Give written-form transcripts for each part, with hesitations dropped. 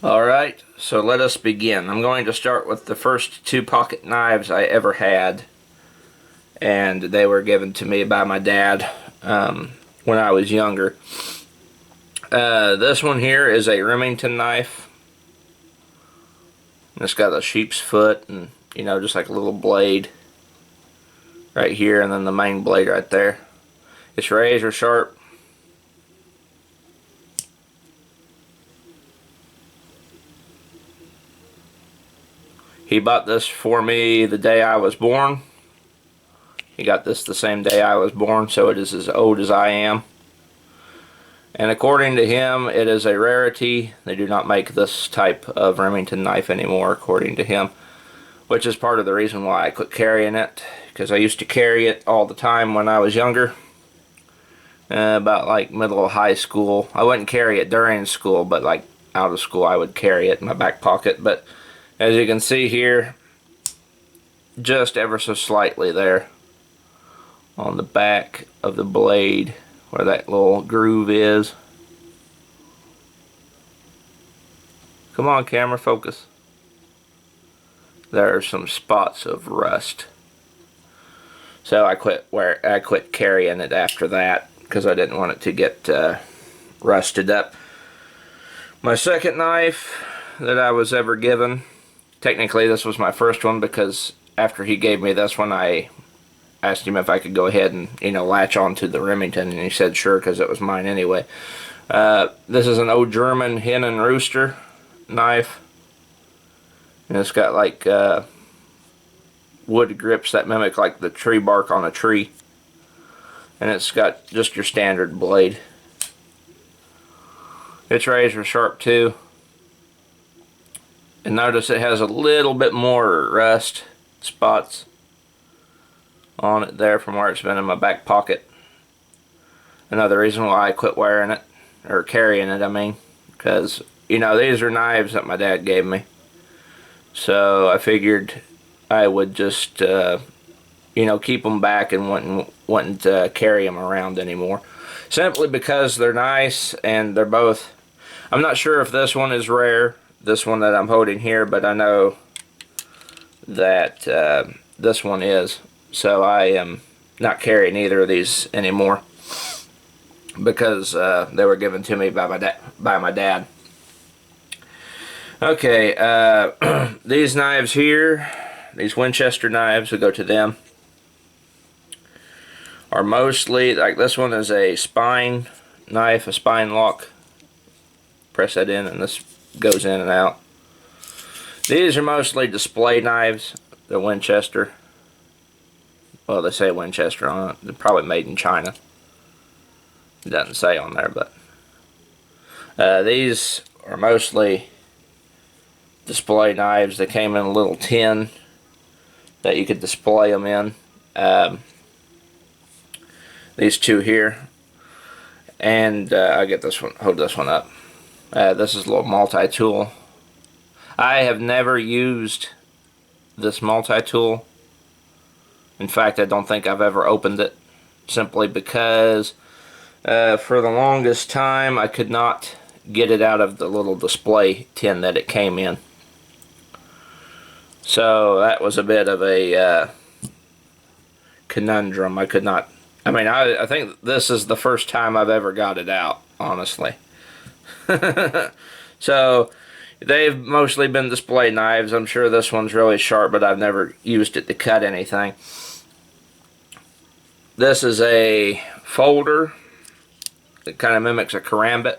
Alright, so let us begin. I'm going to start with the first two pocket knives I ever had, and they were given to me by my dad when I was younger. This one here is a Remington knife. It's got a sheep's foot and, just like a little blade right here, and then the main blade right there. It's razor sharp. He bought this for me the day I was born. He got this the same day I was born, so it is as old as I am. And according to him, it is a rarity. They do not make this type of Remington knife anymore, according to him, which is part of the reason why I quit carrying it, because I used to carry it all the time when I was younger. About like middle of high school. I wouldn't carry it during school, but like out of school I would carry it in my back pocket. But as you can see here, just ever so slightly there on the back of the blade where that little groove is. Come on, camera, focus. There are some spots of rust. So I quit carrying it after that because I didn't want it to get rusted up. My second knife that I was ever given, technically this was my first one, because after he gave me this one I asked him if I could go ahead and latch on to the Remington, and he said sure, because it was mine anyway. This is an old German hen and rooster knife, and it's got like wood grips that mimic like the tree bark on a tree, and it's got just your standard blade. It's razor sharp too, and notice it has a little bit more rust spots on it there from where it's been in my back pocket. Another reason why I quit wearing it, or carrying it, I mean, because these are knives that my dad gave me, so I figured I would just keep them back and wouldn't carry them around anymore, simply because they're nice, and they're both, I'm not sure if this one is rare, this one that I'm holding here, but I know that this one is. So I am not carrying either of these anymore because they were given to me by my dad. Okay, these knives here, these Winchester knives, will go to them, are mostly, like this one is a spine knife, a spine lock. Press that in and this goes in and out. These are mostly display knives, the Winchester. Well, they say Winchester on it. They're probably made in China. It doesn't say on there, but these are mostly display knives. They came in a little tin that you could display them in. These two here, and I get this one. Hold this one up. This is a little multi-tool. I have never used this multi-tool. In fact, I don't think I've ever opened it, simply because for the longest time I could not get it out of the little display tin that it came in. So that was a bit of a conundrum. I could not, I think this is the first time I've ever got it out, honestly. So they've mostly been display knives. I'm sure this one's really sharp, but I've never used it to cut anything. This is a folder. It kind of mimics a karambit.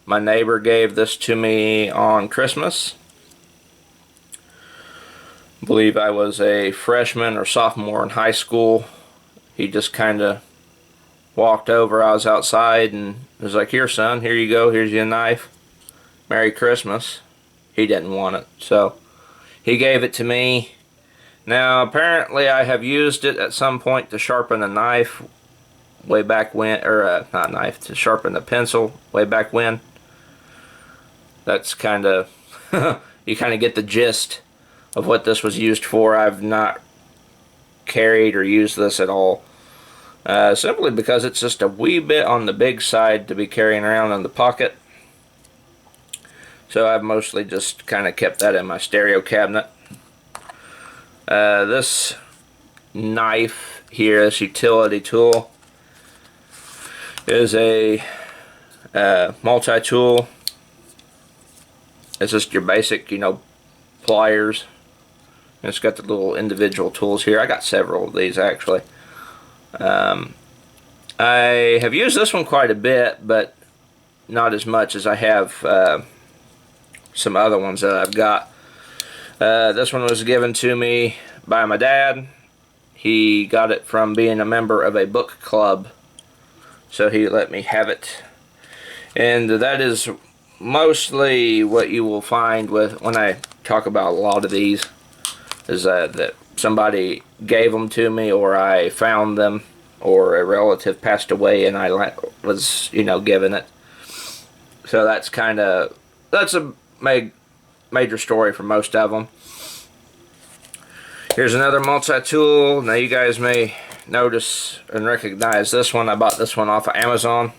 My neighbor gave this to me on Christmas. I believe I was a freshman or sophomore in high school. He just kind of walked over. I was outside and was like, "Here, son, here you go. Here's your knife. Merry Christmas." He didn't want it, so he gave it to me. Now, apparently I have used it at some point to sharpen a knife way back when, or not knife, to sharpen a pencil way back when. That's kind of, you kind of get the gist of what this was used for. I've not carried or used this at all, simply because it's just a wee bit on the big side to be carrying around in the pocket. So I've mostly just kind of kept that in my stereo cabinet. This knife here, this utility tool, is a multi-tool. It's just your basic, pliers. And it's got the little individual tools here. I got several of these actually. I have used this one quite a bit, but not as much as I have some other ones that I've got. This one was given to me by my dad. He got it from being a member of a book club, so he let me have it. And that is mostly what you will find with when I talk about a lot of these, is that somebody gave them to me, or I found them, or a relative passed away and I was given it. So that's a major story for most of them. Here's another multi-tool. Now you guys may notice and recognize this one. I bought this one off of Amazon.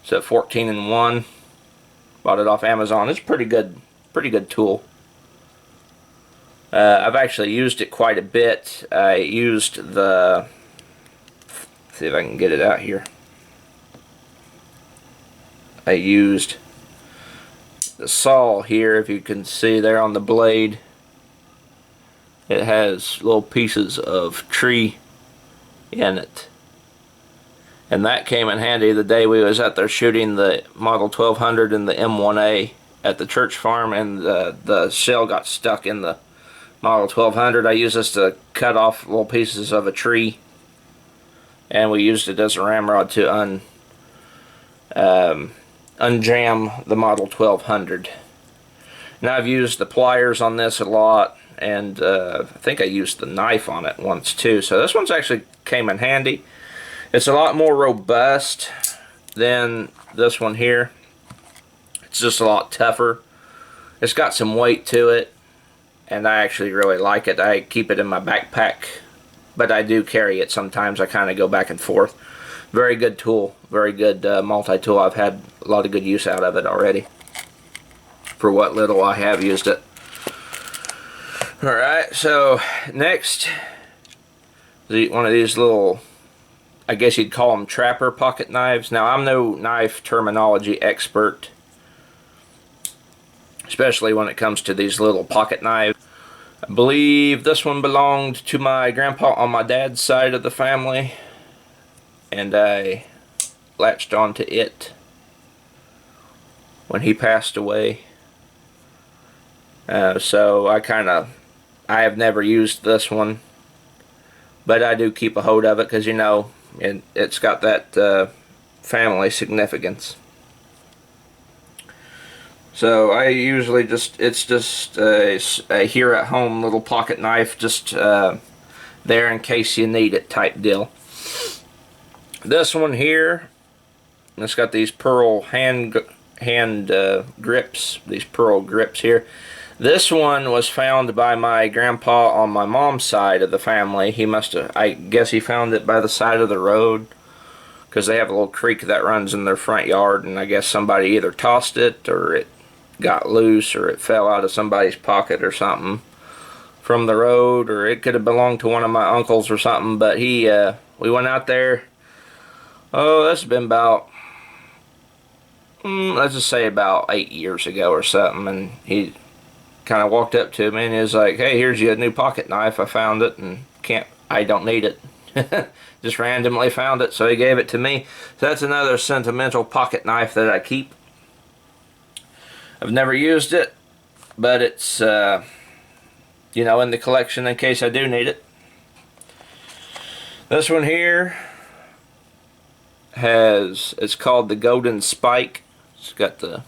It's a 14-in-1. Bought it off Amazon. It's pretty good tool. I've actually used it quite a bit. I used the, let's see if I can get it out here. I used the saw here, if you can see there on the blade. It has little pieces of tree in it. And that came in handy the day we was out there shooting the Model 1200 and the M1A at the church farm, and the shell got stuck in the Model 1200. I used this to cut off little pieces of a tree, and we used it as a ramrod to unjam the Model 1200. Now I've used the pliers on this a lot, and I think I used the knife on it once too. So this one's actually came in handy. It's a lot more robust than this one here. It's just a lot tougher. It's got some weight to it, and I actually really like it. I keep it in my backpack, but I do carry it sometimes. I kind of go back and forth. Very good tool. Very good multi-tool. I've had a lot of good use out of it already, for what little I have used it. Alright, so next, one of these little, I guess you'd call them trapper pocket knives. Now, I'm no knife terminology expert, especially when it comes to these little pocket knives. I believe this one belonged to my grandpa on my dad's side of the family, and I latched onto it when he passed away. So I have never used this one, but I do keep a hold of it because it's got that family significance. So I usually it's just a here at home little pocket knife, just there in case you need it type deal. This one here, it's got these pearl hand grips, these pearl grips here. This one was found by my grandpa on my mom's side of the family. He must have, I guess he found it by the side of the road, because they have a little creek that runs in their front yard, and I guess somebody either tossed it, or it got loose, or it fell out of somebody's pocket or something from the road, or it could have belonged to one of my uncles or something. But we went out there, that's been about, let's just say about 8 years ago or something, and he kind of walked up to me and he was like, "Hey, here's your new pocket knife. I found it and I don't need it." Just randomly found it, so he gave it to me. So that's another sentimental pocket knife that I keep. I've never used it, but it's in the collection in case I do need it. This one here it's called the Golden Spike. It's got the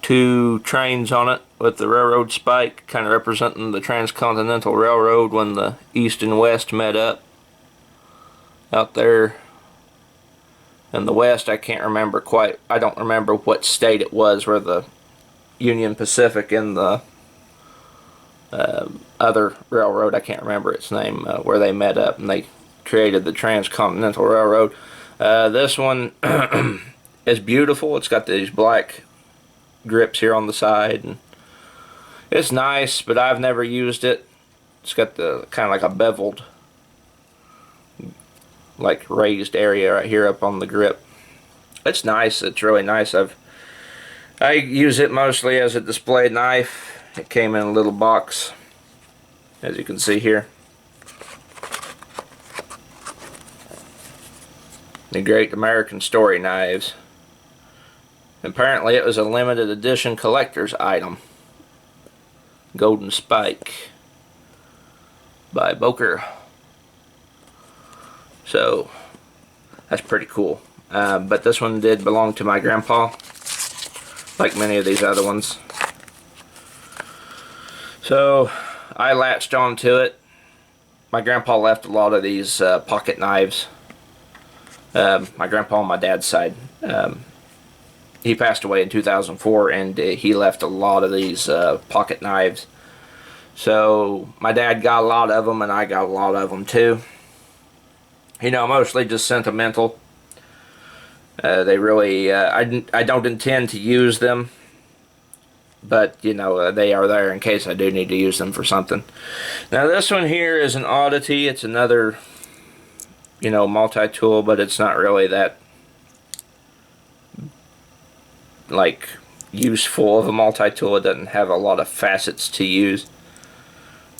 2 trains on it with the railroad spike, kind of representing the Transcontinental Railroad when the East and West met up out there in the West. I don't remember what state it was where the Union Pacific and the other railroad, I can't remember its name, where they met up and they created the Transcontinental Railroad. This one It's beautiful. It's got these black grips here on the side, and it's nice, but I've never used it. It's got the kind of like a beveled, like raised area right here up on the grip. It's nice. It's really nice. I use it mostly as a display knife. It came in a little box, as you can see here. The Great American Story Knives. Apparently it was a limited edition collector's item. Golden Spike by Boker. So that's pretty cool. But this one did belong to my grandpa, like many of these other ones. So I latched onto it. My grandpa left a lot of these pocket knives. My grandpa on my dad's side. He passed away in 2004, and he left a lot of these pocket knives. So my dad got a lot of them, and I got a lot of them too. You know, mostly just sentimental. They really, I don't intend to use them, but you know, they are there in case I do need to use them for something. Now this one here is an oddity. It's another, you know, multi-tool, but it's not really that like useful of a multi-tool. It doesn't have a lot of facets to use.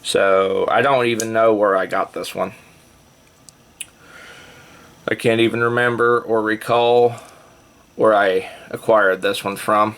So I don't even know where I got this one. I can't even remember or recall where I acquired this one from.